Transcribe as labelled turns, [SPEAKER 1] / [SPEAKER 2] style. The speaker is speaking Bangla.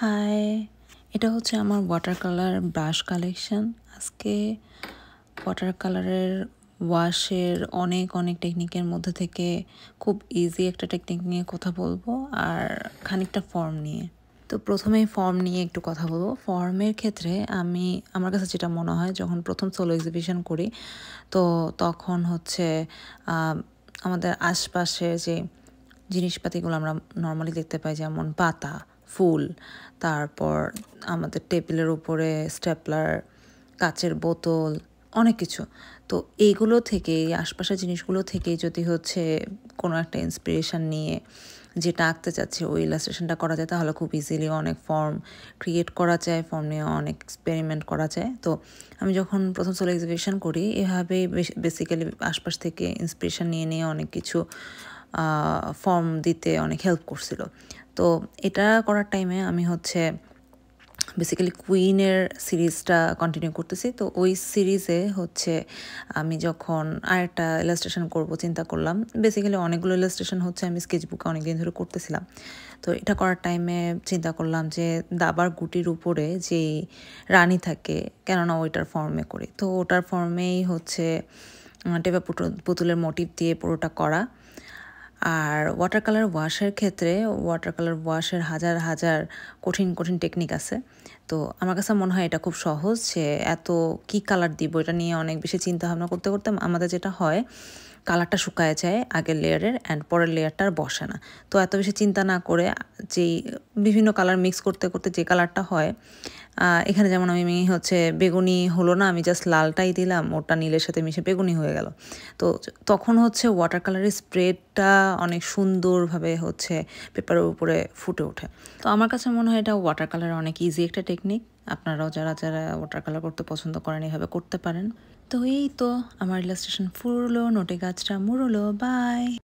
[SPEAKER 1] হাই, এটা হচ্ছে আমার ওয়াটার কালার ব্রাশ কালেকশন। আজকে ওয়াটার কালারের ওয়াশের অনেক টেকনিকের মধ্যে থেকে খুব ইজি একটা টেকনিক নিয়ে কথা বলবো আর খানিকটা ফর্ম নিয়ে। তো প্রথমেই ফর্ম নিয়ে একটু কথা বলবো। ফর্মের ক্ষেত্রে আমার কাছে যেটা মনে হয়, যখন প্রথম সোলো এক্সিবিশন করি তো তখন হচ্ছে আমাদের আশপাশে যে জিনিসপাতিগুলো আমরা নর্মালি দেখতে পাই, যেমন পাতা, ফুল, তারপর আমাদের টেবিলের উপরে স্টেপলার, কাচের বোতল, অনেক কিছু। তো এইগুলো থেকেই, আশপাশের জিনিসগুলো থেকেই যদি হচ্ছে কোনো একটা ইন্সপিরেশন নিয়ে যেটা আঁকতে চাচ্ছি ওই ইলাস্ট্রেশনটা করা যায়, তাহলে খুব ইজিলি অনেক ফর্ম ক্রিয়েট করা যায়, ফর্ম নিয়ে অনেক এক্সপেরিমেন্ট করা যায়। তো আমি যখন প্রথম সোলো এক্সিবিশন করি এভাবেই বেসিক্যালি আশপাশ থেকে ইন্সপিরেশন নিয়ে অনেক কিছু ফর্ম দিতে অনেক হেল্প করছিল। তো এটা করার টাইমে আমি হচ্ছে বেসিক্যালি কুইনের সিরিজটা কন্টিনিউ করতেছি। তো ওই সিরিজে হচ্ছে আমি যখন আরেকটা ইলাস্ট্রেশন করব চিন্তা করলাম, বেসিক্যালি অনেকগুলো ইলাস্ট্রেশন হচ্ছে আমি স্কেচবুকে অনেকদিন ধরে করতেছিলাম। তো এটা করার টাইমে চিন্তা করলাম যে দাবার গুটির উপরে যেই রানী থাকে, কেননা ওইটার ফর্মে করি, তো ওটার ফর্মেই হচ্ছে টেপা পুতুলের মোটিভ দিয়ে পুরোটা করা। আর ওয়াটার কালার ওয়াশের ক্ষেত্রে ওয়াটার কালার ওয়াশের হাজার কঠিন টেকনিক আছে। তো আমার কাছে মনে হয় এটা খুব সহজ, যে এত কি কালার দিব এটা নিয়ে অনেক বেশি চিন্তা ভাবনা করতে আমাদের যেটা হয়, কালারটা শুকায় যায় আগের লেয়ারের অ্যান্ড পরের লেয়ারটা আর বসে না। তো এত বেশি চিন্তা না করে যেই বিভিন্ন কালার মিক্স করতে যে কালারটা হয়, এখানে যেমন আমি হচ্ছে বেগুনি হলো না, আমি জাস্ট লালটাই দিলাম, ওটা নীলের সাথে মিশে বেগুনি হয়ে গেল। তো তখন হচ্ছে ওয়াটার কালারের স্প্রেডটা অনেক সুন্দরভাবে হচ্ছে পেপারের উপরে ফুটে ওঠে। তো আমার কাছে মনে হয় এটা ওয়াটার কালার অনেক ইজি একটা টেকনিক। আপনারাও যারা ওয়াটার কালার করতে পছন্দ করেন এভাবে করতে পারেন। তো এই তো আমার ইলাস্ট্রেশন ফুরলো, নোটে গাছটা মুড়লো। বাই।